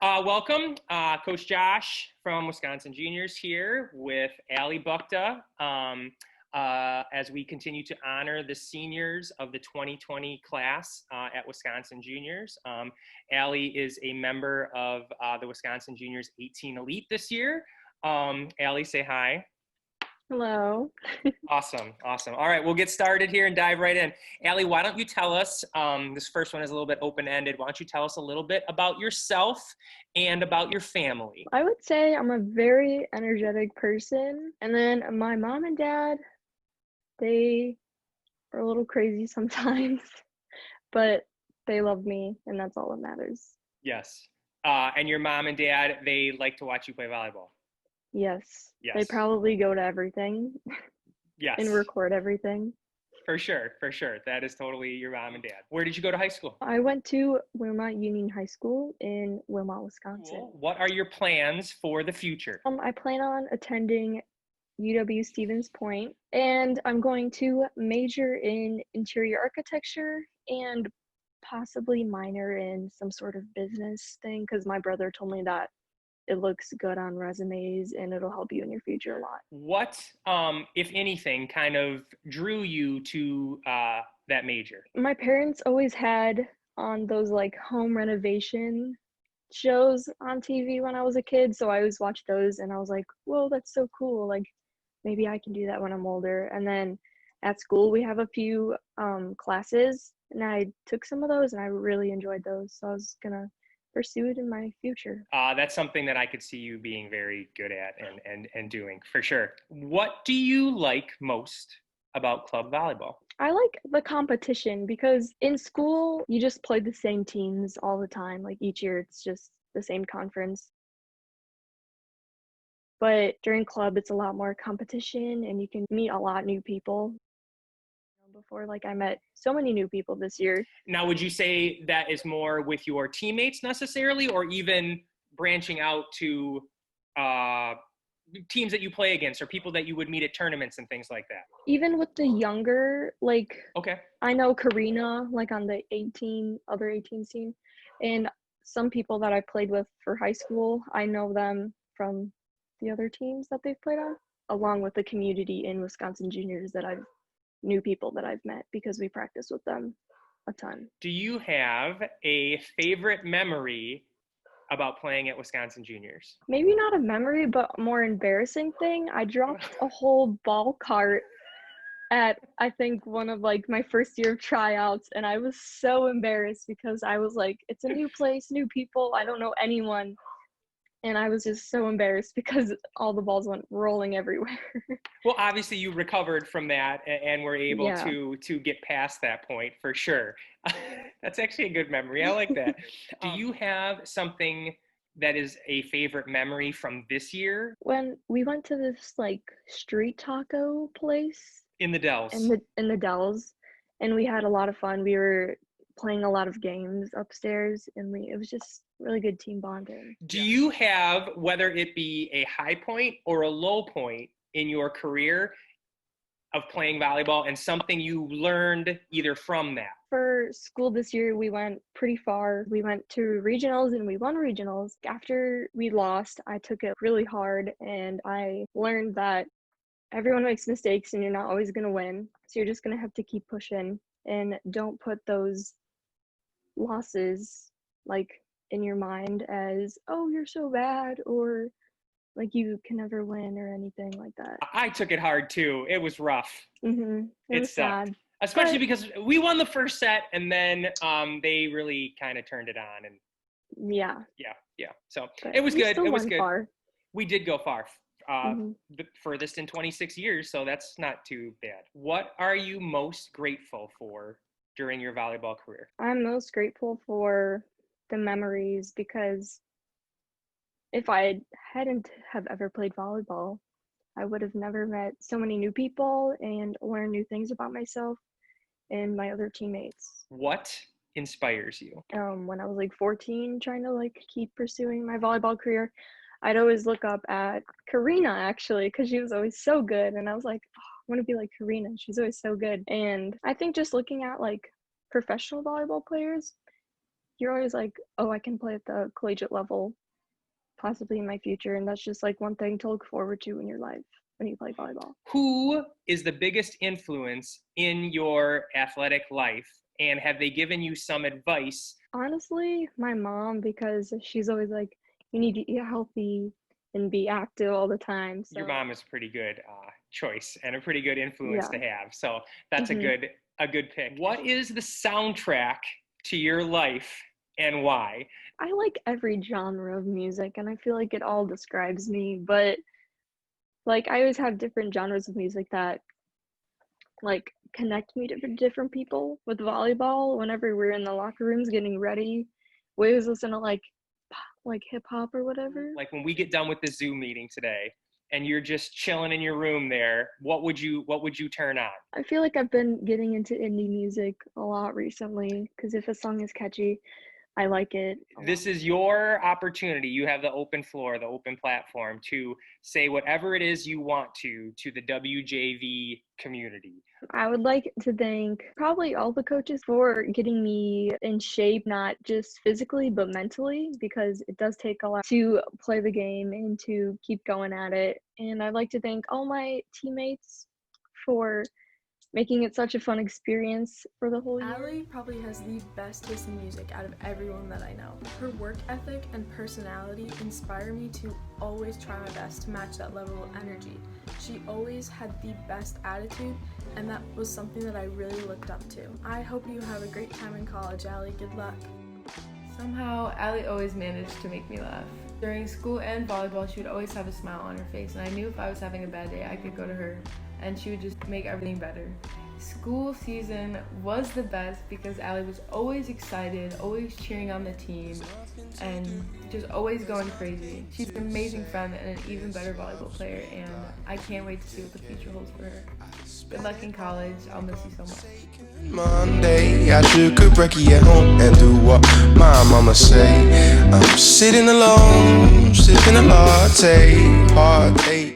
Welcome, Coach Josh from Wisconsin Juniors here with Allie Buchta as we continue to honor the seniors of the 2020 class at Wisconsin Juniors. Allie is a member of the Wisconsin Juniors 18 Elite this year. Allie, say hi. Hello. Awesome. All right, we'll get started here and dive right in. Allie, why don't you tell us, this first one is a little bit open-ended, why don't you tell us a little bit about yourself and about your family? I would say I'm a very energetic person. And then my mom and dad, they are a little crazy sometimes, but they love me, and that's all that matters. Yes. And your mom and dad, they like to watch you play volleyball? Yes. They Yes. probably go to everything and Yes. record everything. For sure. That is totally your mom and dad. Where did you go to high school? I went to Wilmot Union High School in Wilmot, Wisconsin. Cool. What are your plans for the future? I plan on attending UW Stevens Point, and I'm going to major in interior architecture and possibly minor in some sort of business thing because my brother told me that it looks good on resumes and it'll help you in your future a lot. What, if anything, kind of drew you to that major? My parents always had on those like home renovation shows on TV when I was a kid, so I always watched those and I was like, whoa, that's so cool. Like maybe I can do that when I'm older. And then at school we have a few classes and I took some of those and I really enjoyed those. So I was gonna pursue it in my future. That's something that I could see you being very good at and doing for sure. What do you like most about club volleyball? I like the competition because in school you just play the same teams all the time. Like each year it's just the same conference. But during club it's a lot more competition and you can meet a lot new people. Before like I met so many new people this year. Now, would you say that is more with your teammates necessarily, or even branching out to teams that you play against or people that you would meet at tournaments and things like that? Even with the younger, like Okay. I know Karina, like on the other 18 team, and some people that I played with for high school, I know them from the other teams that they've played on, along with the community in Wisconsin Juniors that I've new people that I've met because we practice with them a ton. Do you have a favorite memory about playing at Wisconsin Juniors? Maybe not a memory, but a more embarrassing thing. I dropped a whole ball cart at I think one of like my first year of tryouts, and I was so embarrassed because I was like, it's a new place, new people, I don't know anyone. And I was just so embarrassed because all the balls went rolling everywhere. Well, obviously you recovered from that and were able Yeah. to get past that point for sure. That's actually a good memory. I like that. Do you have something that is a favorite memory from this year? When we went to this like street taco place In the in Dells. the Dells, and we had a lot of fun. We were playing a lot of games upstairs, and it was just really good team bonding. Do you have, whether it be a high point or a low point in your career of playing volleyball, and something you learned either from that? For school this year, we went pretty far. We went to regionals and we won regionals. After we lost, I took it really hard and I learned that everyone makes mistakes and you're not always going to win. So you're just going to have to keep pushing and don't put those losses like in your mind as, oh, you're so bad, or like you can never win or anything like that. I took it hard too. It was rough. It was sucked. sad. Especially because we won the first set and then they really kind of turned it on. And yeah. So But it was good. Still It was went good. Far. We did go far. Mm-hmm. The furthest in 26 years, so that's not too bad. What are you most grateful for during your volleyball career? I'm most grateful for the memories because if I hadn't have ever played volleyball, I would have never met so many new people and learned new things about myself and my other teammates. What inspires you? When I was like 14, trying to like keep pursuing my volleyball career, I'd always look up at Karina actually because she was always so good, and I was like, oh, I want to be like Karina. She's always so good. And I think just looking at like professional volleyball players, you're always like, oh, I can play at the collegiate level, possibly in my future. And that's just like one thing to look forward to in your life when you play volleyball. Who is the biggest influence in your athletic life? And have they given you some advice? Honestly, my mom, because she's always like, you need to eat healthy and be active all the time. So Your mom is a pretty good choice and a pretty good influence yeah. to have. So that's Mhm. a good pick. What is the soundtrack to your life and why? I like every genre of music, and I feel like it all describes me, but like I always have different genres of music that like connect me to different people. With volleyball, whenever we're in the locker rooms getting ready, we always listen to like hip hop or whatever. Like when we get done with the Zoom meeting today and you're just chilling in your room there, what would you turn on? I feel like I've been getting into indie music a lot recently because if a song is catchy, I like it a lot. This is your opportunity. You have the open floor, the open platform to say whatever it is you want to the WJV community. I would like to thank probably all the coaches for getting me in shape, not just physically, but mentally, because it does take a lot to play the game and to keep going at it. And I'd like to thank all my teammates for making it such a fun experience for the whole year. Allie probably has the best taste in music out of everyone that I know. Her work ethic and personality inspire me to always try my best to match that level of energy. She always had the best attitude, and that was something that I really looked up to. I hope you have a great time in college, Allie. Good luck. Somehow, Allie always managed to make me laugh. During school and volleyball, she would always have a smile on her face, and I knew if I was having a bad day, I could go to her, and she would just make everything better. School season was the best because Allie was always excited, always cheering on the team, and just always going crazy. She's an amazing friend and an even better volleyball player, and I can't wait to see what the future holds for her. Good luck in college. I'll miss you so much. Monday, I took a brekkie at home and do what my mama say. I'm sitting alone, sipping a latte, heartache.